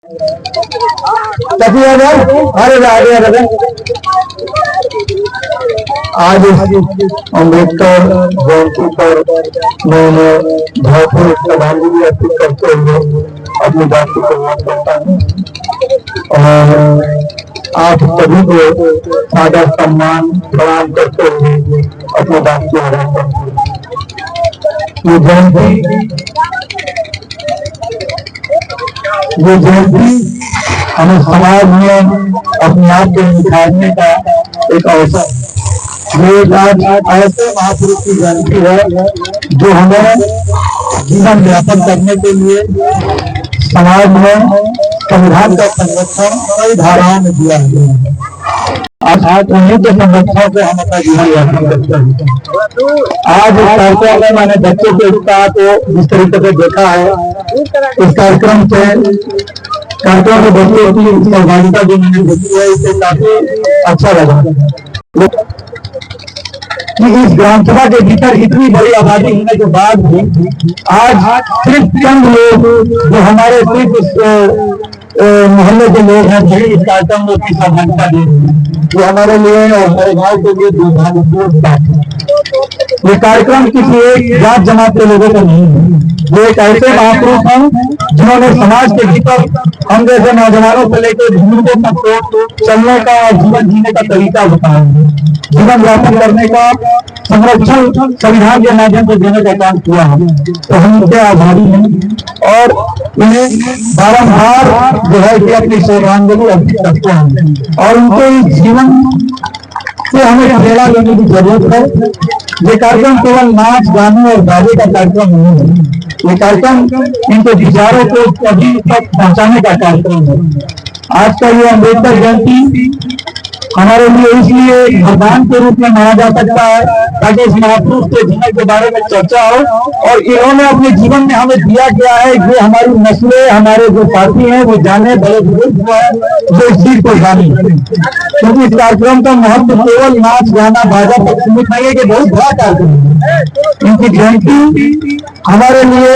आज अम्बेडकर जयंती पर मैंने भरपूर श्रद्धांजलि अर्पित करते हुए अपनी बात को करना चाहता हूँ और आप सभी को सादा सम्मान प्रदान करते हुए अपनी बात को आरम्भ करते हैं। ये जयंती हमें समाज में अपने आप को निखारने का एक अवसर। ये आज ऐसे महापुरुष की जयंती है जो हमें जीवन यापन करने के लिए समाज में संविधान का संरक्षण कई धाराओं में दिया है। आज उन्हीं के संरक्षण से हम अपना जीवन यापन करते हैं। आज इस कार्यक्रम में मैंने बच्चों के उत्साह को जिस तरीके से देखा है, इस कार्यक्रम से कार्यक्रम के बच्चों की सहभागिता जो मैंने देखी है, इससे काफी अच्छा लगा कि इस ग्राम सभा के भीतर इतनी बड़ी आबादी होने के बाद भी आज सिर्फ चंद लोग जो हमारे सिर्फ मोहल्ले के लोग हैं वही इस कार्यक्रम में अपनी सहभागिता दे रहे हैं, जो हमारे लिए और हमारे गाँव के लिए दुर्भाग्यपूर्ण बात है। ये कार्यक्रम किसी एक जात जमात के लोगों का नहीं है। वो एक ऐसे महापुरुष हैं जिन्होंने समाज के भीतर हम जैसे नौजवानों से लेकर बुजुर्गों तक को चलने का और जीवन जीने का तरीका बताया, जीवन यापन करने का संरक्षण संविधान के माध्यम से देने का काम किया है। तो हम उनके आभारी हैं और उन्हें बारंबार जो है कि अपनी श्रद्धांजलि अर्पित करते हैं और उनके इस जीवन से हमें प्रेरणा लेने की जरूरत है। ये कार्यक्रम केवल नाच गाने और गाने का कार्यक्रम नहीं है, ये कार्यक्रम इनके विचारों को सभी तक पहुंचाने का कार्यक्रम है। आज का ये अम्बेडकर जयंती हमारे लिए इसलिए भगवान के रूप में माना जा सकता है ताकि इस महापुरुष के जीवन के बारे में चर्चा हो और इन्होंने अपने जीवन में हमें दिया क्या है, ये हमारी नस्लें, हमारे जो साथी हैं वो जाने, बड़े बुजुर्ग हैं जो इस चीज को जाने। क्योंकि इस कार्यक्रम का महत्व केवल नाच गाना बाजा तक सीमित नहीं है, कि बहुत बड़ा कार्यक्रम है। इनकी जयंती हमारे लिए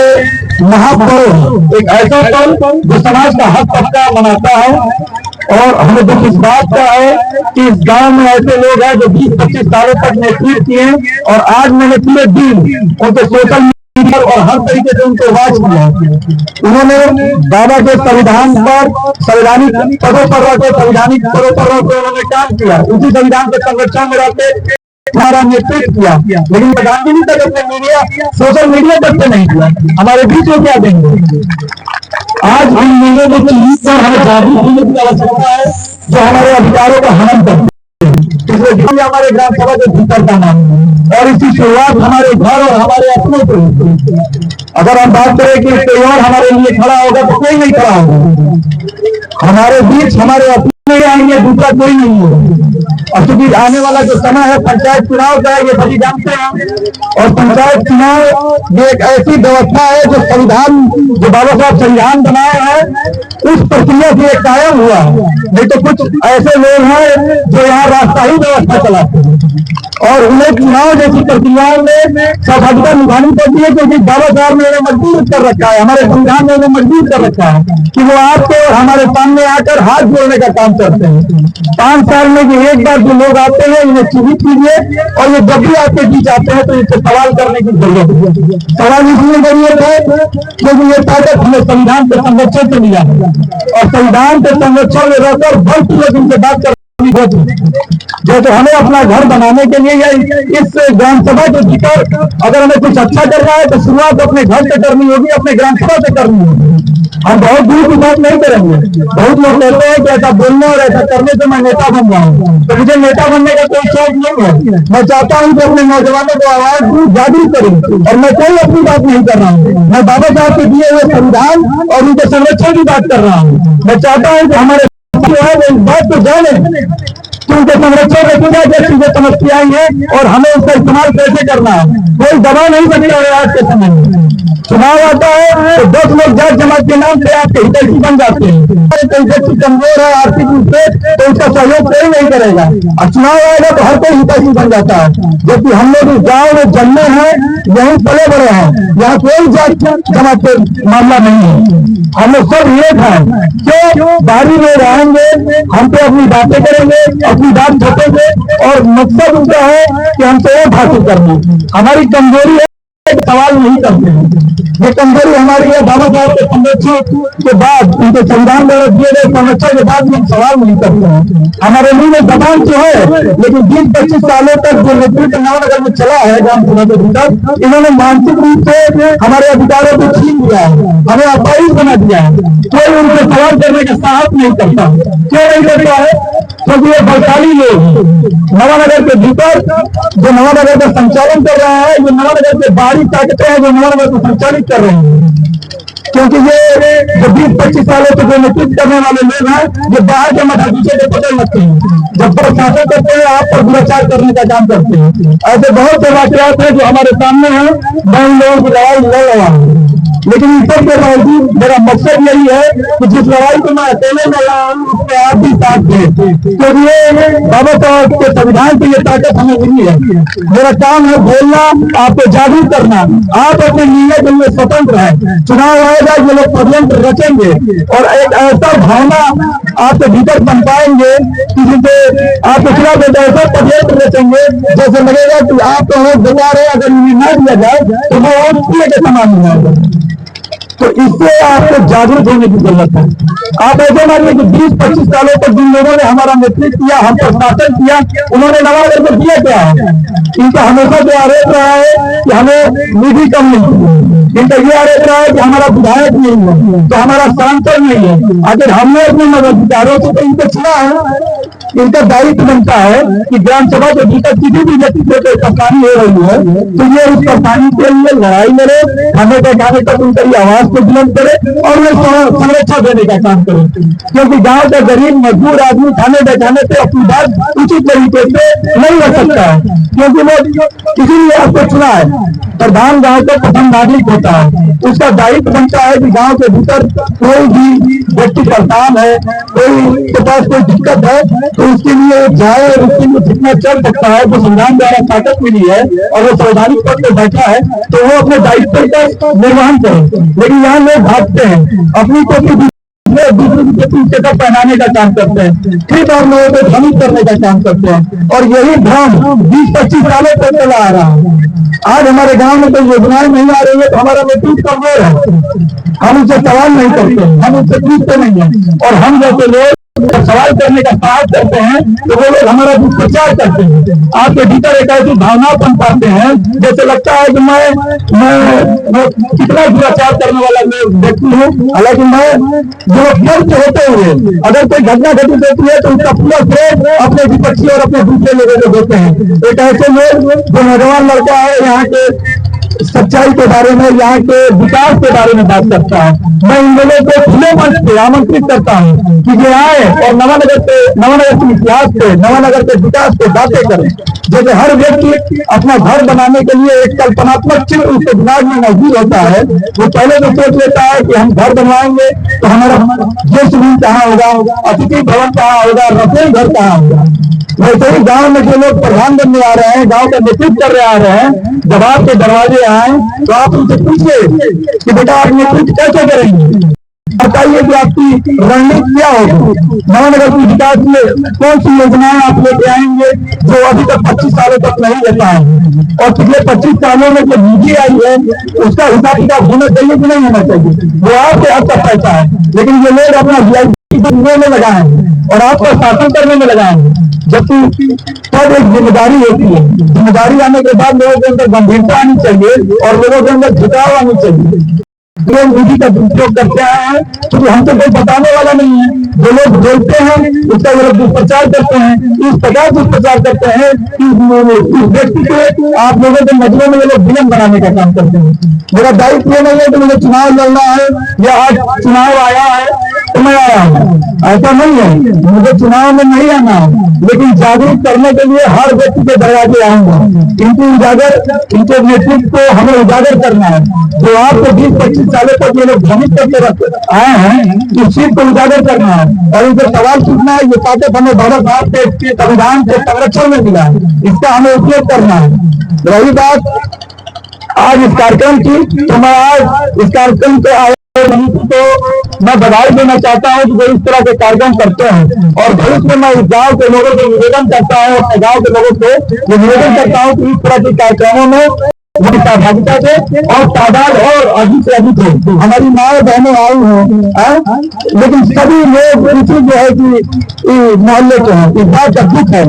महापर्व है, एक ऐसा पर्व जो समाज का हर तबका मनाता है। और हमें दुख इस बात का है कि इस गांव में ऐसे लोग हैं जो 20-25 सालों तक नेतृत्व किए और आज मैंने पूरे दिन उनके सोशल मीडिया और हर तरीके से उनको वॉच किया। उन्होंने बाबा के संविधान पर, संवैधानिक पदों पर रहते, संवैधानिक पदों पर रहते उन्होंने काम किया, उसी संविधान के संरक्षण में रहते हमारा नेतृत्व किया। लेकिन गांधी तक अपने मीडिया, सोशल मीडिया तक से नहीं किया। हमारे बीच में क्या देंगे? आज इन मूल्यों को पर हमें जागरूक होने की आवश्यकता है जो हमारे अधिकारों का हनन करते हैं। इसलिए हमारे ग्राम सभा के भीतर का नाम है और इसकी शुरुआत हमारे घर और हमारे अपनों से। अगर हम बात करें कि कोई और हमारे लिए खड़ा होगा तो कोई नहीं खड़ा होगा। हमारे बीच हमारे अपने आएंगे, दूसरा कोई नहीं होगा। और चूंकि आने वाला जो समय है पंचायत चुनाव का, ये सभी जानते हैं। और पंचायत चुनाव ये एक ऐसी व्यवस्था है जो संविधान, जो बाबा साहब संविधान बनाए हैं उस प्रक्रिया से कायम हुआ है। नहीं तो कुछ ऐसे लोग हैं जो यहाँ राजशाही व्यवस्था चलाते हैं और उन्हें चुनाव जैसी प्रक्रियाओं में सहभागिता निभानी पड़ती है, क्योंकि बाबा साहब ने उन्हें मजबूर कर रखा है, हमारे संविधान ने उन्हें मजबूर कर रखा है कि वो आपके और हमारे सामने आकर हाथ जोड़ने का काम करते हैं। 5 साल में जो एक बार जो लोग आते हैं इन्हें चिन्हित कीजिए और ये जब भी आपके बीच आते हैं तो इनसे सवाल करने की जरूरत है। सवाल इसलिए जरूरत है क्योंकि ये ताकत हमें संविधान के संरक्षण से मिला है और संविधान के संरक्षण में रहकर बलपूर्वक इनसे बात कर जैसे हमें अपना घर बनाने के लिए या इस ग्राम सभा के भीतर अगर हमें कुछ अच्छा करना है तो शुरुआत अपने घर से करनी होगी, अपने ग्राम सभा से करनी होगी। हम बहुत दूर की बात नहीं करेंगे। बहुत लोग कहते हैं कि ऐसा बोलने और ऐसा करने से मैं नेता बन जाऊँ, तो मुझे नेता बनने का कोई शौक नहीं है। मैं चाहता हूँ कि अपने नौजवानों को आवाज दूँ, जागरूक करूँ और मैं कोई अपनी बात नहीं कर रहा हूँ। मैं बाबा साहब के दिए हुए संविधान और उनके संरक्षण की बात कर रहा हूँ। मैं चाहता हूँ कि हमारे जो है वो इस बात को जाने उनके संरक्षण में क्या क्या चीजें समस्याएं हैं और हमें उसका इस्तेमाल कैसे करना है। कोई दबा नहीं सकता है। आज के समय में चुनाव आता है तो 10 लोग जात जमात के नाम से आपके हितैषी बन जाते हैं। व्यक्ति कमजोर है आर्थिक रूप से तो उसका सहयोग कोई नहीं करेगा और चुनाव आएगा तो हर कोई हितैषी बन जाता है। जबकि हम लोग इस गाँव में जन्मे हैं, यहीं पले बड़े हैं, यहाँ कोई जात जमात मामला नहीं है। हम लोग सब एक हैं। क्यों बाहरी लोग आएंगे, हम पे अपनी बातें करेंगे, अपनी बात छपेंगे और मकसद उनका है कि हमसे वोट हासिल करना। हमारी कमजोरी है सवाल नहीं करते हैं। ये कमजोरी हमारी है। बाबा साहब के संरक्षण के बाद, उनके संविधान द्वारा दिए गए संरक्षण के बाद हम सवाल नहीं करते हैं। हमारे मुंह में जबान तो है, लेकिन 20-25 सालों तक जो नेतृत्व नवानगर में चला है ग्राम सभा के भीतर, इन्होंने मानसिक रूप से हमारे अधिकारों को छीन लिया है, हमें अपाहिज बना दिया है। कोई उनसे सवाल करने का साहस नहीं करता। क्यों नहीं करता है? क्योंकि ये बलशाली लोग नवानगर के भीतर जो नवानगर का संचालन कर रहा है, जो नवानगर के बाहरी ताकतें हैं जो नवानगर को संचालित कर रहे हैं। क्योंकि ये जो 20-25 सालों से जो नेतृत्व करने वाले लोग हैं, जो बाहर के मठाधीशों को पकड़ लगते हैं, जब प्रशासन करते हैं आप पर दुराचार करने का काम करते हैं। ऐसे बहुत से वाकयात हैं जो हमारे सामने हैं। मैं इन लोगों की लड़ाई लड़ रहा हूँ, लेकिन इन सब के बावजूद मेरा मकसद यही है कि जिस लड़ाई को मैं अकेले में लड़ा हूँ उसमें आप भी साथ दें। क्योंकि ये बाबा साहब के संविधान की ये ताकत हमें मिली है। मेरा काम है बोलना, आपको जागरूक करना। आप अपने निर्णय के लिए स्वतंत्र हैं। चुनाव आएगा, ये लोग षड्यंत्र रचेंगे और एक ऐसा भावना आपके भीतर बन पाएंगे कि जिसे आपके खिलाफ एक ऐसा षड्यंत्र रचेंगे जैसे लगेगा कि आप तो वोट दिला रहे, अगर इन्हें न दिया जाए तो वो वोट किए के समान हो जाएगा। तो इससे आपको जागरूक होने की जरूरत है। आप ऐसे मानिए कि 20-25 सालों तक जिन लोगों ने हमारा नेतृत्व किया, हम पर शासन किया, उन्होंने नवानगर को दिया क्या है? इनका हमेशा जो आरोप रहा है कि हमें निधि कम नहीं, इनका ये आरोप रहा है कि हमारा विधायक नहीं है, तो हमारा सांसद नहीं है। अगर हमने अपने मददगारों से तो इनको चुना है, इनका दायित्व बनता है कि ग्राम सभा के भीतर किसी भी व्यक्ति को कोई परेशानी हो रही है तो ये उस परेशानी के लिए लड़ाई लड़े, हमें कहने तक उनकी आवाज को बुलंद करे और वे संरक्षण देने का काम करे। क्योंकि गांव का गरीब मजदूर आदमी खाने बैठाने से अपनी बात उचित तरीके से नहीं रख सकता है, क्योंकि वो इसीलिए आपको चुना है। प्रधान गांव का प्रथम नागरिक होता है, उसका दायित्व बनता है कि गांव के भीतर कोई भी व्यक्ति परेशान है, कोई के पास कोई दिक्कत है तो उसके लिए जाए, उसके लिए जितना चल सकता है, जो संविधान द्वारा ताकत मिली है और वो संवैधानिक पद पर बैठा है तो वो अपने दायित्व का निर्वहन करे। लेकिन यहाँ लोग भागते हैं, अपनी को दूसरे का पहनाने का काम करते हैं, फिर और लोगों को भ्रमित करने का काम करते हैं और यही भ्रम 20-25 सालों तक चला आ रहा है। आज हमारे गांव में कोई योजनाएं नहीं आ रही है तो हमारा नेतृत्व कमजोर है। हम उनसे सवाल नहीं करते, हम उनसे पूछते नहीं है और हम जैसे लोग सवाल करने का साहस करते हैं तो वो लोग हमारा दुष्प्रचार करते हैं। आपके भीतर एक ऐसी भावना बन पाते हैं जैसे लगता है कि मैं कितना दुराचार करने वाला मैं व्यक्ति हूँ। हालांकि मैं जो फर्ज होते हुए अगर कोई घटना घटित होती है तो उसका पूरा श्रेय अपने विपक्षी और अपने दूसरे लोगों को देते हैं। एक ऐसे लोग जो नौजवान लड़का है यहाँ के सच्चाई के बारे में, यहाँ के विकास के बारे में बात करता है, मैं इन लोगों को खुले मंच पे आमंत्रित करता हूँ कि ये आए और नवानगर के इतिहास पे, नवानगर के विकास पे बातें करें। जैसे हर व्यक्ति अपना घर बनाने के लिए एक कल्पनात्मक चित्र उसके दिमाग में मौजूद होता है, वो पहले तो सोच लेता है कि हम घर बनवाएंगे तो हमारा गेस्ट रूम कहाँ होगा, अतिथि भवन कहाँ होगा, रसोई घर कहाँ होगा। वैसे ही गांव में जो लोग प्रधान बनने आ रहे हैं, गांव का नेतृत्व कर रहे आ रहे हैं, जब आपके दरवाजे आए तो आप उनसे पूछिए कि बेटा आप नेतृत्व कैसे करेंगे, बताइए कि आपकी रणनीति क्या होगी, नवानगर के विकास में कौन सी योजनाएं आप लेके आएंगे जो अभी तक 25 सालों तक नहीं ले पाए और पिछले 25 सालों में जो निधि आई है उसका हिसाब किताब होना चाहिए कि नहीं होना चाहिए, वो आपके हद तक पैसा है। लेकिन ये लोग अपना VIP बनने में लगाए हैं और आपको शासन करने में लगाए हैं, जबकि तब एक जिम्मेदारी होती है। जिम्मेदारी आने के बाद लोगों के अंदर गंभीरता आनी चाहिए और लोगों के अंदर झुकाव आनी चाहिए। लोग निधि का दुरुपयोग करते आए हैं क्योंकि हमसे कोई बताने वाला नहीं है। जो लोग बोलते हैं उसका ये लोग दुष्प्रचार करते हैं, इस प्रकार दुष्प्रचार करते हैं कि उस व्यक्ति को आप लोगों के नजरों में ये लोग विलन बनाने का काम करते हैं। मेरा दायित्व ये नहीं है कि मुझे चुनाव लड़ना है या आज चुनाव आया है तो मैं आया हूँ, ऐसा नहीं है। मुझे चुनाव में नहीं आना है, लेकिन जागरूक करने के लिए हर व्यक्ति के दरवाजे आऊंगा। इनके नेतृत्व को हमें उजागर करना है। जो आपको 20-25 सालों तक ये लोग भ्रमित करके आए हैं, इस चीज को उजागर करना है और इनसे सवाल पूछना है। ये ताकत हमें बाबा साहब के संविधान के संरक्षण में मिला है, इसका हमें उपयोग करना है। रही बात आज इस कार्यक्रम की, तो मैं आज इस कार्यक्रम के आयोजन को मैं बधाई देना चाहता हूँ कि जो इस तरह के कार्यक्रम करते हैं। और भविष्य में मैं इस गाँव के लोगों को निवेदन करता हूँ, अपने गाँव के लोगों को निवेदन करता हूँ कि इस तरह के कार्यक्रमों में सहभागिता से और तादाद और अधिक से अधिक हो। हमारी माँ बहनें आई हैं, लेकिन सभी लोग इसी जो है कि मोहल्ले के हैं, इस बात का दुख है।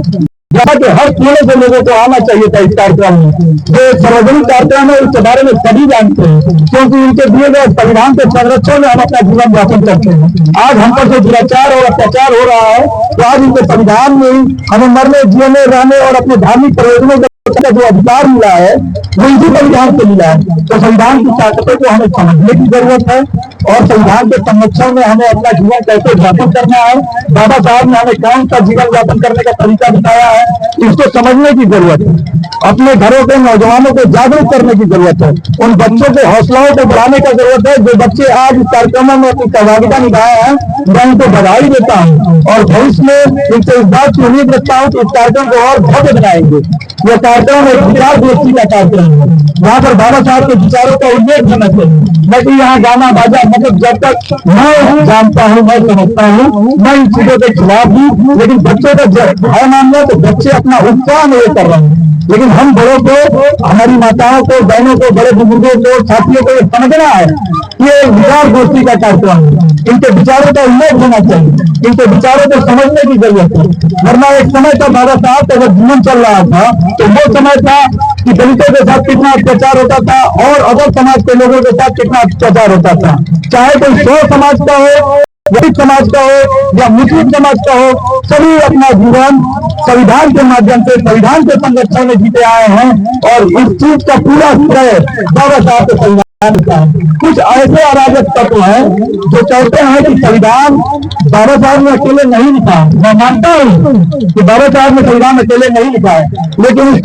जहाँ के हर कोने से लोगों को आना चाहिए था इस कार्यक्रम में। जो सार्वजनिक कार्यक्रम है उसके बारे में सभी जानते हैं, क्योंकि उनके दिए गए संविधान के संरक्षण में हम अपना जीवन यापन करते हैं। आज हम पर जो दुराचार और अत्याचार हो रहा है, तो आज इनके संविधान में हमें मरने, जीने, रहने और अपने धार्मिक प्रयोजनों का जो अधिकार मिला है वो इसी संविधान से मिला है। तो संविधान की ताकतों को हमें समझने की जरूरत है और संविधान के संरक्षण में हमें अपना जीवन कैसे यापन करना है, बाबा साहब ने हमें कौन सा जीवन यापन करने का तरीका बताया है, इसको समझने की जरूरत है। अपने घरों के नौजवानों को जागरूक करने की जरूरत है। उन बच्चों के हौसलाओं को बढ़ाने का जरूरत है जो बच्चे आज इस कार्यक्रमों में अपनी सहभागिता निभाए हैं। मैं उनको बधाई देता हूँ और भविष्य में इनसे इस बात की उम्मीद रखता हूँ कि इस कार्यक्रम को और भव्य बनाएंगे। यह कार्यक्रम एक विचार गोष्ठी का कार्यक्रम है, वहाँ पर बाबा साहब के विचारों का उल्लेख होना चाहिए। मैं कि यहाँ गाना बाजा, मतलब जब तक मैं जानता हूँ, मैं समझता हूँ, मैं इन चीजों के खिलाफ हूँ, लेकिन बच्चों का भय मानना तो बच्चे अपना उत्साह नहीं कर रहे हैं। लेकिन हम बड़ों को, हमारी माताओं को, बहनों को, बड़े बुजुर्गों को, साथियों को ये समझना है कि ये विचार गोष्ठी का कार्यक्रम है। इनके विचारों का उल्लेख होना चाहिए, इनके विचारों को समझने की जरूरत है। वरना एक समय था बाबा साहब का जब जीवन चल रहा था तो वो समय था कि दलितों के साथ कितना अत्याचार होता था और अदर समाज के लोगों के साथ कितना अत्याचार होता था। चाहे कोई शोर समाज का हो, दलित समाज का हो या मुस्लिम समाज का हो, सभी अपना जीवन संविधान के माध्यम से, संविधान के संरक्षण में जीते आए हैं और इस चीज का पूरा श्रेय बाबा साहब के संविधान का है। कुछ ऐसे अराजक तत्व हैं जो कहते हैं कि संविधान बाबा साहब ने अकेले नहीं लिखा। मैं मानता हूँ कि बाबा साहब ने संविधान अकेले नहीं लिखा है, लेकिन इस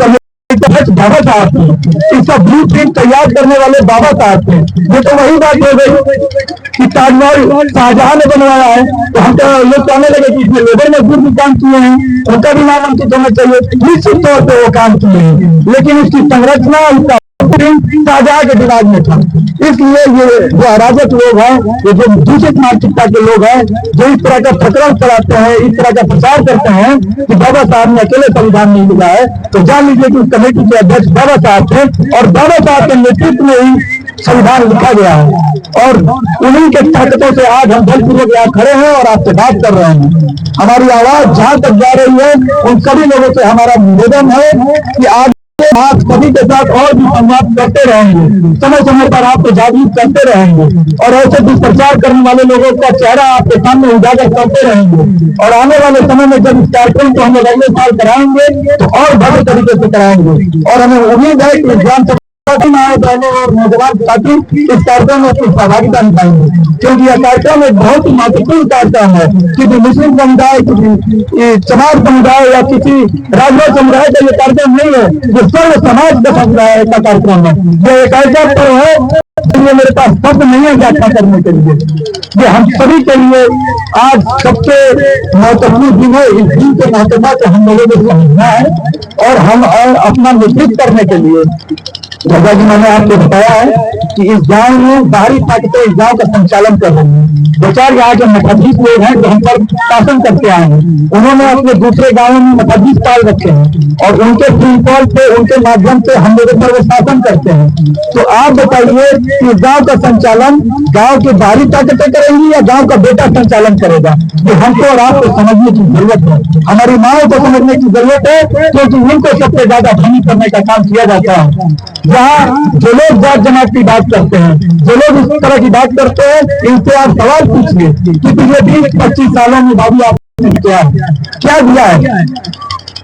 बाबा साहब थे, इसका ब्लूप्रिंट तैयार करने वाले बाबा साहब थे। ये तो वही बात हो गई कि ताजमहल शाहजहां ने बनवाया है, तो हम तो लोग कहने लगे कि इसमें लेबर मजदूर भी काम किए हैं, उनका भी नाम अंकित होना चाहिए। निश्चित तौर पर वो काम किए हैं, लेकिन उसकी संरचना, उसका शाहजहां के दिमाग में था। इसलिए ये जो अराजक लोग हैं, ये जो दूषित मानसिकता के लोग हैं, जो इस तरह का प्रकरण चलाते हैं, इस तरह का प्रचार करते हैं कि बाबा साहब ने अकेले संविधान नहीं लिखा है, तो जान लीजिए कि उस कमेटी के अध्यक्ष बाबा साहब थे और बाबा साहब के नेतृत्व में ही संविधान लिखा गया है। और उन्हीं के ताकतों से आज हम बलपूर्वक यहाँ खड़े हैं और आपसे बात कर रहे हैं। हमारी आवाज जहां तक जा रही है, उन सभी लोगों से हमारा निवेदन है कि आज आप सभी के साथ और भी संवाद करते रहेंगे, समय समय पर आपको जागरूक करते रहेंगे और ऐसे दुष्प्रचार करने वाले लोगों का चेहरा आपके सामने उजागर करते रहेंगे। और आने वाले समय में जब इस कार्यक्रम को हम अगले साल कराएंगे तो और भव्य तरीके से कराएंगे और हमें उम्मीद है कि ग्राम बहनों और नौजवान साथी इस कार्यक्रम में अपनी सहभागिता निभाएंगे, क्योंकि यह कार्यक्रम एक बहुत ही महत्वपूर्ण कार्यक्रम है। किसी मुस्लिम समुदाय, किसी चमार समुदाय या किसी राजभर समुदाय का ये कार्यक्रम नहीं है, ये सर्व समाज का समुदाय का कार्यक्रम है। ये एक ऐसा पर्व है जिसमें मेरे पास शब्द नहीं है व्याख्या करने के लिए। ये हम सभी के लिए आज सबसे महत्वपूर्ण दिन है। इस दिन के महत्वता को हम लोगों को समझना है और हम अपना नेतृत्व करने के लिए, जैसा कि मैंने आपको बताया है कि इस गांव में बाहरी ताकतें इस गांव का संचालन कर रही हैं। दो चार यहाँ के मठाधीश लोग हैं जो हम पर शासन करते आए हैं, उन्होंने अपने दूसरे गांवों में मठाधीश पाल रखे हैं और उनके प्रिंसिपल से, उनके माध्यम से हम लोगों पर वो शासन करते हैं। तो आप बताइए कि इस गाँव का संचालन गाँव की बाहरी ताकतें करेंगी या गाँव का बेटा संचालन करेगा? ये हमको और आपको समझने की जरूरत है, हमारी माओं को समझने की जरूरत है, क्योंकि उनको सबसे ज्यादा भ्रमी करने का काम किया जाता है। जहाँ जो लोग जात जमात की बात करते हैं, जो लोग इस तरह की बात करते हैं, इनसे आप सवाल पूछिए कि पिछले 20-25 सालों में बाबू आपने क्या दिया है?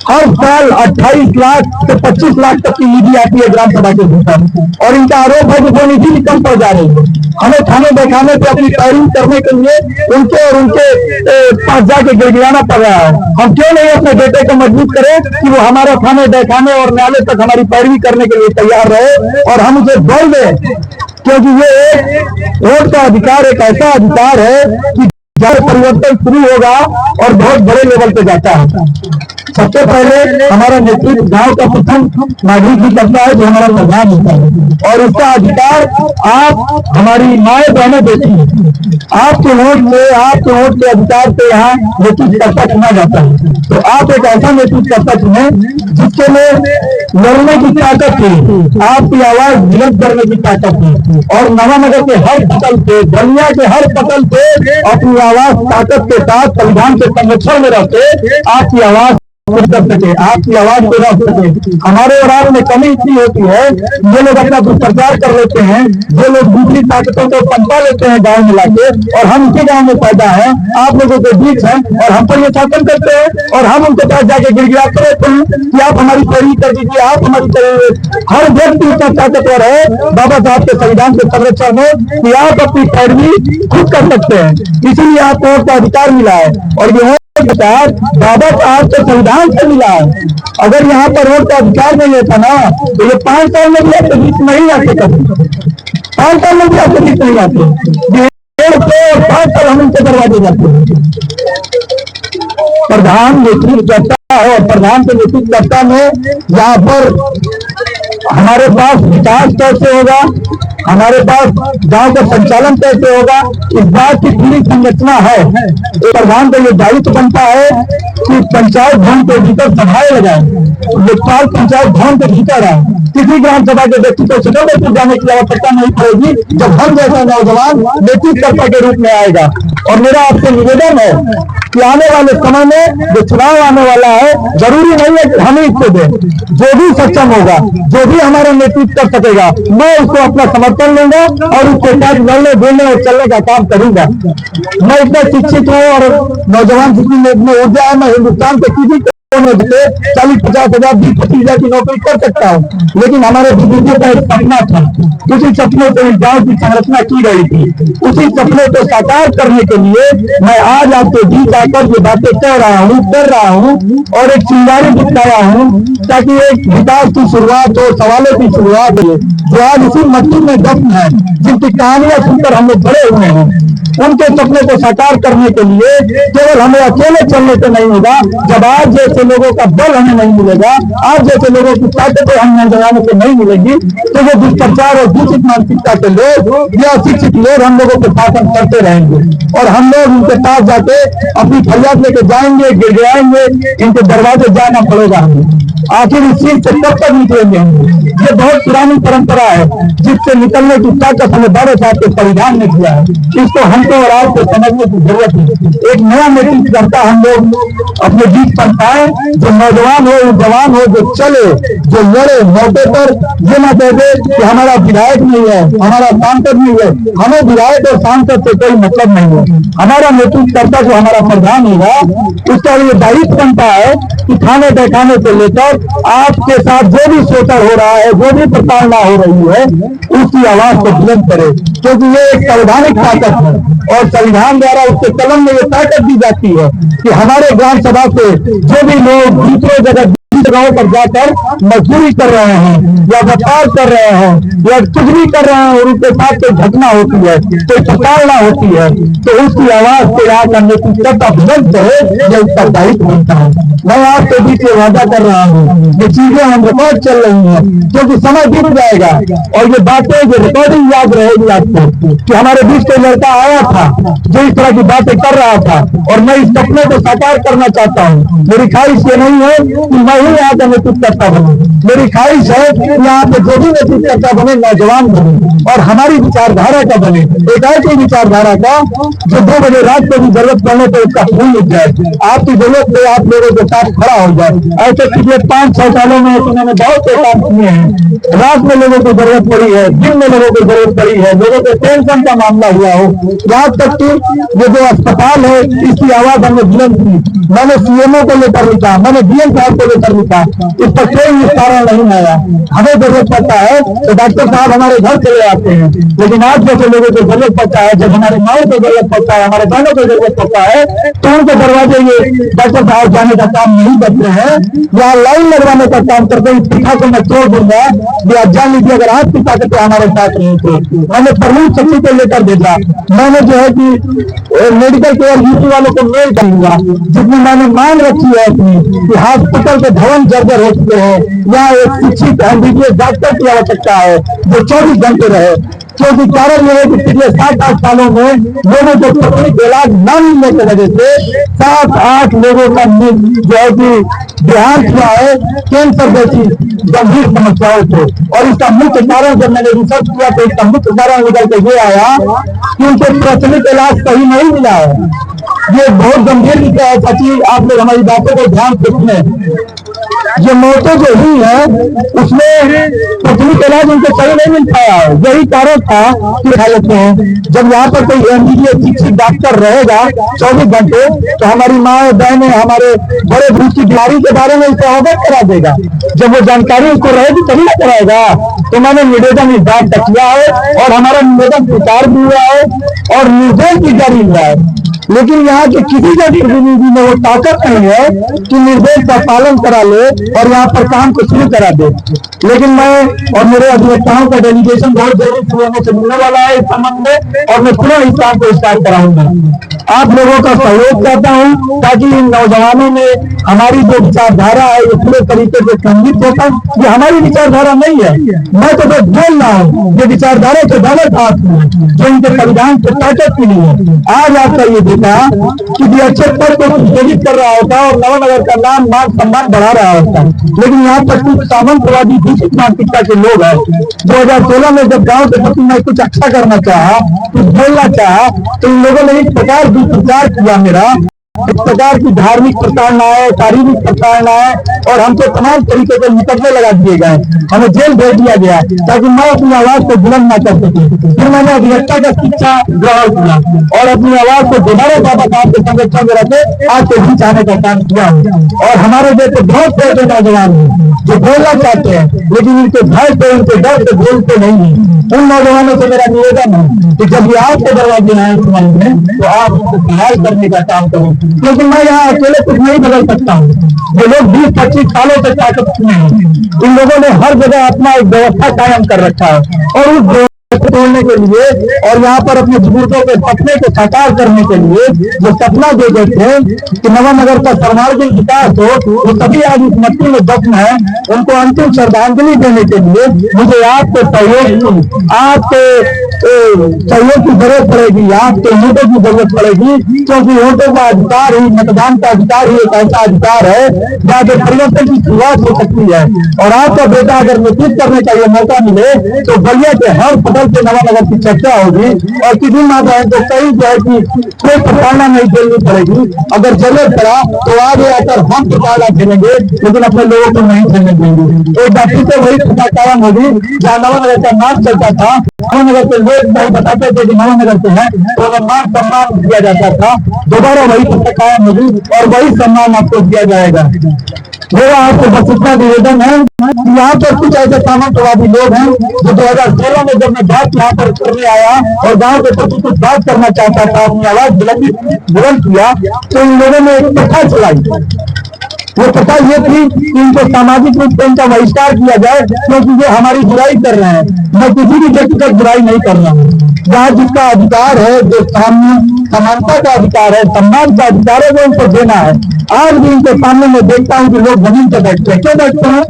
हर साल 28 लाख से 25 लाख तक की निधि आती है ग्राम सभा के भीतर और इनका आरोप है कि वो निधि भी कम पड़ जा रही है। हमें थाने दिखाने पे अपनी पैरवी करने के लिए उनके और उनके पास जाके गिड़गिड़ाना पड़ रहा है। हम क्यों नहीं अपने बेटे को मजबूत करें कि वो हमारा थाने दिखाने और न्यायालय तक हमारी पैरवी करने के लिए तैयार रहे और हम उसे बोल दें, क्योंकि ये एक वोट का अधिकार एक ऐसा अधिकार है कि जब परिवर्तन शुरू होगा और बहुत बड़े लेवल पे जाता है। सबसे पहले हमारा नेतृत्व गांव का प्रथम नागरिक ही करता है, जो हमारा प्रधान होता है, और उसका अधिकार आप हमारी माए बहनें देती हैं। आपके वोट के अधिकार से यहाँ नेतृत्वकर्ता चुना जाता है। तो आप एक ऐसा नेतृत्वकर्ता चुने जिसके में लड़ने की ताकत थी, आपकी आवाज बुलंद करने की ताकत थी, और नवानगर के हर पटल पे, दुनिया के हर पटल पे अपनी आवाज ताकत के साथ संविधान के संरक्षण में रहते आपकी आवाज कर सके, आपकी आवाज को रख सके। हमारे ओराल में कमी इतनी होती है, जो लोग अपना दुष्प्रचार कर लेते हैं, जो लोग दूसरी ताकतों को पंपा लेते हैं गाँव में लाके, और हम इसी गाँव में पैदा है, आप लोगों के बीच हैं, और हम पर ये शासन करते हैं, और हम उनके पास जाके गिड़गिड़ाते रहते हैं कि आप हमारी पैरवी कर दीजिए, आप हमारी पैरवी। हर व्यक्ति इतना ताकतवर है बाबा साहब के संविधान के संरक्षण में कि आप अपनी पैरवी खुद कर सकते हैं, इसीलिए आपको वोट का अधिकार मिला है। और ये अधिकार बाबा साहब के संविधान से मिला है। अगर यहाँ पर वोट का अधिकार नहीं होता ना, तो ये 5 साल में भी आपके बीच नहीं आते, कभी 5 साल में भी आपके बीच नहीं आते, 5 साल हम उनसे दरवाजे जाते हैं। प्रधान नेतृत्व करता है, और प्रधान के नेतृत्वकर्ता में यहाँ पर हमारे पास विकास कैसे होगा, हमारे पास गांव का संचालन कैसे होगा, इस बात की पूरी संरचना है। प्रधान का ये दायित्व बनता है कि पंचायत भवन के भीतर सभाएं लगाए, लोकपाल पंचायत भवन के भीतर आए, किसी ग्राम सभा के व्यक्ति को सदन जाने की आवश्यकता नहीं पड़ेगी जब हम जैसा नौजवान नेतृत्वकर्ता के रूप में आएगा। और मेरा आपसे निवेदन है कि आने वाले समय में जो चुनाव आने वाला है, जरूरी नहीं है कि हम ही इसको दें, जो भी सक्षम होगा, जो भी हमारा नेतृत्व कर सकेगा, मैं उसको अपना समर्थन लूंगा और उसके साथ लड़ने बोलने और चलने का काम करूंगा। मैं इतना शिक्षित हूँ और नौजवान जितनी ऊर्जा है, मैं हिंदुस्तान के किसी 40-50 हजार 20-25 हजार की नौकरी कर सकता हूँ, लेकिन हमारे बुजुर्गों का एक सपना था, उसी सपनों से इस गाँव की संरचना की गई थी। उसी सपने को साकार करने के लिए मैं आज आपके बीच आकर ये बातें कह रहा हूँ, कर रहा हूँ, और एक चिंगारी दिखाया हूँ, ताकि एक विकास की शुरुआत हो, सवालों की शुरुआत हो, जो आज इसी मस्जिद में दफन है, जिनकी कहानियां सुनकर हम लोग बड़े हुए हैं। उनके सपने को साकार करने के लिए केवल हमें अकेले चलने से नहीं होगा। जब आज जैसे लोगों का बल हमें नहीं मिलेगा, आज जैसे लोगों की ताकतें हम नौजवानों को नहीं मिलेगी, तो वो दुष्प्रचार और दूषित मानसिकता के लोग या शिक्षित लोग हम लोगों को शासन करते रहेंगे, और हम लोग उनके पास जाके अपनी फरियाद लेके जाएंगे, गिड़गिड़ाएंगे, इनके दरवाजे जाना पड़ेगा हमें। आखिर इस चीज से कब तक निकलेंगे हम? ये बहुत पुरानी परंपरा है, जिससे निकलने की ताकत हमें बाबा साहब के संविधान ने दिया है। इसको हमको और आपको समझने की जरूरत है। एक नया नेतृत्व करता हम लोग अपने बीच बनता है, जो नौजवान हो, जवान हो, जो चले, जो लड़े मौके पर, ये ना कह दे कि हमारा विधायक नहीं है, हमारा सांसद नहीं है। हमें विधायक और सांसद से कोई मतलब नहीं है। हमारा नेतृत्व करता जो हमारा प्रधान होगा, उसका ये दायित्व बनता है कि खाने बैठाने से लेकर आपके साथ जो भी शोषण हो रहा है, जो भी प्रताड़ना हो रही है, उसकी आवाज को बुलंद करे, क्योंकि ये एक संवैधानिक ताकत है, और संविधान द्वारा उसके कलम में ये ताकत दी जाती है कि हमारे ग्राम सभा से जो भी लोग दूसरे जगह जगहों पर जाकर मजदूरी कर रहे हैं या व्यापार कर रहे हैं या कुछ भी कर रहे हैं, और उनके साथ कोई घटना होती है, कोई प्रताड़ना होती है, तो उसकी आवाज को यहाँ करने की कर्ता बुलंद करे, यह उसका दायित्व बनता है। मैं आपके बीच ये वादा कर रहा हूँ, ये चीजें हम रिकॉर्ड चल रही हैं, क्योंकि समय बीत जाएगा और ये बातें, ये रिकॉर्डिंग याद रहेगी आपको कि हमारे बीच कोई लड़का आया था जो इस तरह की बातें कर रहा था, और मैं इस सपने को साकार करना चाहता हूँ। मेरी ख्वाहिश ये नहीं है कि मैं ही यहाँ का नेतृत्वकर्ता बने, मेरी ख्वाहिश है कि यहाँ पे जो भी नेतृत्वकर्ता बने नौजवान बने, और हमारी विचारधारा का बने, एक ऐसी विचारधारा का जो 2 बजे रात को भी जरूरत पड़ने पर उसका खून उठ जाए, आपकी जरूरत पे आप लोगों के साथ खड़ा हो जाए। ऐसे पिछले 5-6 सालों में उन्होंने बहुत से काम किए हैं। रात में लोगों को जरूरत पड़ी है, दिन में लोगों को जरूरत पड़ी है, लोगों के टेंशन का मामला हुआ हो, यहाँ तक कि ये जो अस्पताल है, इसकी आवाज हमने बुलंद की। मैंने सीएमओ को लेकर लिखा, मैंने डीएम साहब को लेकर लिखा, इस पर कोई निस्तारण नहीं आया। हमें जरूरत पड़ता है तो डॉक्टर साहब हमारे घर चले आते हैं, लेकिन आज जैसे लोगों को जरूरत पड़ता है, जब हमारे माओ को जरूरत पड़ता है, हमारे बहनों को जरूरत पड़ता है, तो उनके दरवाजे ये डॉक्टर साहब जाने का काम नहीं करते हैं, या लाइन लगवाने का काम करते हैं। इस प्रथा को मैं तोड़ दूंगा, आप जान लीजिए, अगर आपकी ताकतें हमारे साथ नहीं थे। मैंने प्रमुख सचिव को लेकर भेजा, मैंने जो है कि मेडिकल केयर यूपी वालों को मेल करूंगा, जितने मैंने मांग रखी है अपनी कि हॉस्पिटल के भवन जर्जर हो चुके हैं, यहाँ एक शिक्षित एमबीबीएस डॉक्टर की आवश्यकता है जो 24 घंटे रहे, क्योंकि कारण यह है कि पिछले 7-8 सालों में लोगों को तकनीक इलाज न मिलने की वजह से 7-8 लोगों का जो है कि देहांत हुआ है कैंसर जैसी गंभीर समस्याओं से। और इसका मुख्य कारण जब मैंने रिसर्च किया तो इसका मुख्य कारण निकल के ये आया कि उनको प्राथमिक इलाज सही नहीं मिला है। ये बहुत गंभीर विषय है सचिव, आप लोग हमारी बातों को ध्यान से सुने। जो मौतें जो हुई है उसमें प्राथमिक इलाज उनको सही नहीं मिल पाया है। यही कारण था कि हालत में जब यहाँ पर कोई एमबीबीएस शिक्षित डॉक्टर रहेगा 24 घंटे तो हमारी माँ बहनें हमारे बड़े बुजुर्ग की बीमारी के बारे में उसे अवगत करा देगा। जब वो जानकारी उसको रहेगी तभी ना कराएगा। तो मैंने निवेदन इस बात का किया है और हमारा निवेदन स्वीकार भी हुआ है और निर्देश भी जारी हुआ है। लेकिन यहाँ के किसी जनप्रतिनिधि में वो ताकत नहीं है कि निर्देश का पालन करा ले और यहाँ पर काम को शुरू करा दे। लेकिन मैं और मेरे अधिवक्ताओं का डेलीगेशन बहुत जल्दी शुरू से मिलने वाला है इस संबंध में और मैं पूरा इस काम को स्टार्ट कराऊंगा। आप लोगों का सहयोग चाहता हूँ ताकि इन नौजवानों में हमारी जो विचारधारा है ये पूरे तरीके से संगीत होता। ये हमारी विचारधारा नहीं है, मैं तो बस बोल रहा हूँ ये विचारधारा के गलत हाथ में जो इनके संविधान से ताकत की नहीं है। आज आपका ये बेटा किसी अच्छे पद को सुशोभित कर रहा होता और नवानगर का नाम मान सम्मान बढ़ा रहा होता, लेकिन यहाँ पर कुछ सामंतवादी दूषित मानसिकता के लोग हैं। 2016 में जब गाँव के प्रति मैं कुछ अच्छा करना चाहा, कुछ बोलना चाहा, तो इन लोगों ने इस प्रकार दुष्प्रचार किया मेरा, इस प्रकार की धार्मिक प्रताड़नाएं, शारीरिक प्रताड़नाएं और हमको तमाम तरीके से मुकदमे लगा दिए गए। हमें जेल भेज दिया गया ताकि मैं अपनी आवाज को बुलंद न कर सके। फिर मैंने अधिवक्ता का शिक्षा ग्रहण किया और अपनी आवाज को दोबारा बाबा साहब के संरक्षण में रखे आज के बीच आने का काम किया। और हमारे जैसे बहुत से नौजवान हैं जो बोलना चाहते हैं लेकिन इनके भय से, इनके डर से बोलते नहीं है। उन नौजवानों से मेरा निवेदन है कि जब ये आपके दरवाजे आए समाज में तो आप उसको सहाय करने का काम करें, क्योंकि मैं यहाँ अकेले कुछ नहीं बदल सकता हूँ। ये लोग 20-25 सालों से ताकत में हैं। इन लोगों ने हर जगह अपना एक व्यवस्था कायम कर रखा है और उस व्यवस्था तोड़ने के लिए और यहाँ पर अपने बुजुर्गों के सपने को साकार करने के लिए जो सपना दे गए थे कि नवानगर का सर्वांगीण विकास हो, वो सभी आज इस मट्टी में दफन है। उनको अंतिम श्रद्धांजलि देने के लिए मुझे आपके सहयोग की जरूरत पड़ेगी, आपके वोटों की जरूरत पड़ेगी, क्योंकि वोटों का अधिकार ही, मतदान का अधिकार ही एक ऐसा अधिकार है जहाँ पे परिवर्तन की शुरुआत हो सकती है। और आपका बेटा अगर नेतृत्व करने का ये मौका मिले तो बलिया के हर पटल से नवानगर की चर्चा होगी और किसी माताएं तो कहीं जो है कि कोई प्रताड़ना नहीं झेलनी पड़ेगी। अगर जरूरत पड़ा तो आगे आकर हम प्रताड़ना झेलेंगे लेकिन अपने लोगों को नहीं झेलने देंगे। एक बार से वही घटना कायम होगी जहाँ नवानगर का नाम चलता था, नवानगर के लोग नहीं बताते थे कि नवानगर से है तो मान सम्मान दिया जाता था। दोबारा वही घटना कायम होगी और वही सम्मान आपको दिया जाएगा। मेरा आपको बस इतना निवेदन है कि यहाँ पर कुछ ऐसे सामंतवादी लोग हैं जो 2016 में जब मैं बात यहाँ पर करने आया और गांव के प्रति कुछ बात करना चाहता था, अपनी आवाज बुलंद किया तो इन लोगों ने एक प्रथा चलाई। वो प्रथा ये थी कि इनको सामाजिक रूप से इनका बहिष्कार किया जाए क्योंकि ये हमारी बुराई कर रहे हैं। मैं किसी भी व्यक्तिगत बुराई नहीं कर रहा हूँ। जहाँ जिसका अधिकार है, जो समानता का अधिकार है, सम्मान का अधिकार है, वो इनको देना है। आज भी इनके सामने मैं देखता हूँ कि लोग जमीन पर बैठते हैं। क्यों बैठते हैं?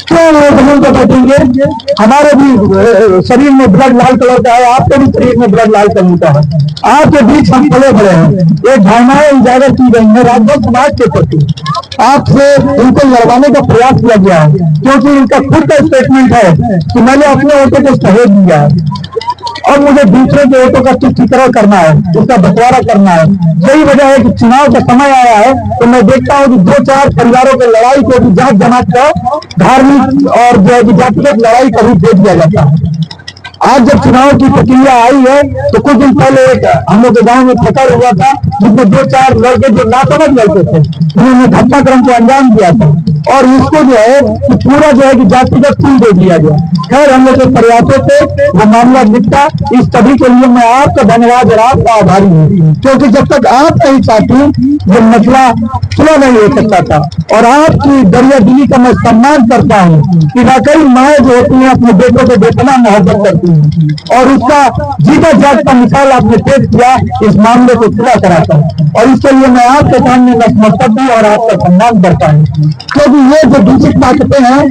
क्यों वो जमीन पर बैठेंगे? हमारे भी शरीर में ब्लड लाल कलर का है, आपके भी शरीर में ब्लड लाल कलर का है। आपके बीच हम पले बड़े हैं। एक भावनाएं उजागर की गई है राजभर समाज के प्रति। आपसे इनको लड़वाने का प्रयास किया गया है क्योंकि इनका खुद का स्टेटमेंट है कि मैंने अपने वोटों को सहयोग दिया है और मुझे दूसरे के वोटों का तुष्टीकरण करना है, उसका बंटवारा करना है। यही वजह है कि चुनाव का समय आया है तो मैं देखता हूँ कि 2-4 परिवारों की लड़ाई को भी जात जमात का, धार्मिक और जातिगत लड़ाई का रूप दे दिया जाता है। आज जब चुनाव की प्रक्रिया आई है तो कुछ दिन पहले एक हम लोग के गाँव में प्रकरण हुआ था जिसमें 2-4 लड़के जो नासमझ लड़के थे उन्होंने घटनाक्रम को अंजाम दिया था। और उसको जो है पूरा जो है कि जातिगत फूल दे दिया गया। खैर हम लोग के प्रयासों से वो मामला निपटा। इस सभी के लिए मैं आपका धन्यवाद और आपका आभारी हूँ, क्योंकि जब तक आप नहीं चाहती ये मसला सुलह नहीं हो सकता था। और आपकी दरिया दिली का मैं सम्मान करता हूँ कि वाकई माए जो होती हैं अपने बेटों को बेतना मोहब्बत करती हैं, और उसका जीता जागता मिसाल आपने पेश किया इस मामले को पूरा कराता है। और इसके लिए मैं आपके सामने नतमस्तक हूं और आपका सम्मान करता हूँ, क्योंकि ये जो दूषित ताकतें हैं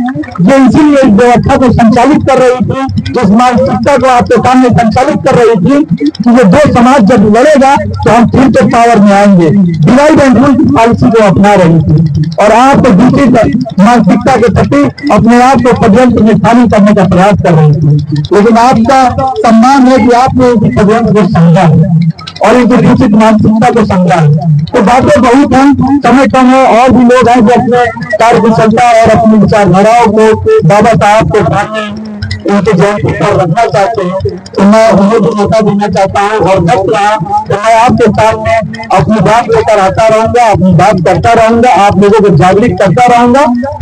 ये इसीलिए इस व्यवस्था को संचालित कर रही थी, इस मानसिकता को आपके सामने संचालित कर रही थी कि ये दो समाज जब लड़ेगा तो हम फिर से पावर में आएंगे। डिवाइड एंड रूल की पॉलिसी को अपना रही थी और आप तो दूसरी मानसिकता के प्रति अपने आप को षड्यंत्र में शामिल करने का प्रयास कर रही थी। लेकिन आपका सम्मान है कि आपने इस षड्यंत्र को समझा है और इनकी दूषित मानसिकता को समझा है। तो बातें बहुत हैं, समय कम है, और भी लोग हैं जो अपने कार्यकुशलता और अपनी विचारधाराओं को बाबा साहब के सामने उनके जयंती पर रखना चाहते हैं। तो मैं उन्हें भी मौका देना चाहता हूँ और वक्त रहा तो मैं आपके सामने अपनी बात लेकर आता रहूंगा, अपनी बात करता रहूंगा, आप लोगों को जागरूक करता रहूंगा।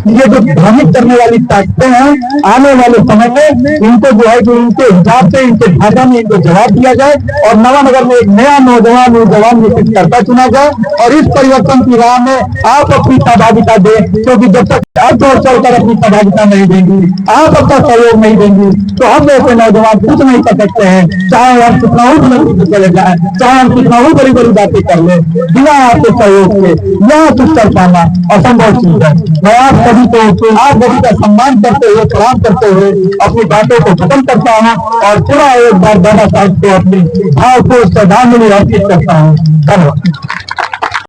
ये जो भ्रमित करने वाली ताकतें हैं आने वाले समय में इनको जो है कि इनके हिसाब से इनके भाषा में इनको जवाब दिया जाए और नवानगर में एक नया नौजवान निश्चित करता चुना जाए और इस परिवर्तन की राह में आप अपनी सहभागिता दें, क्योंकि जब तक आप और चलकर अपनी सहभागिता नहीं देंगी, आप अपना सहयोग नहीं देंगी तो हम जैसे नौजवान कुछ नहीं कर सकते हैं। चाहे हम कितना ही चले जाए, चाहे हम कितना ही बड़ी बड़ी बातें कर ले, बिना आपके सहयोग के यहाँ कुछ कर पाना असंभव चीज है। मैं आप सभी का सम्मान करते हुए, सलाम करते हुए अपनी बातों को खत्म करता हूँ और पूरा एक बार बाबा साहब को अपनी भाव को श्रद्धांजलि अर्पित करता हूँ। धन्यवाद।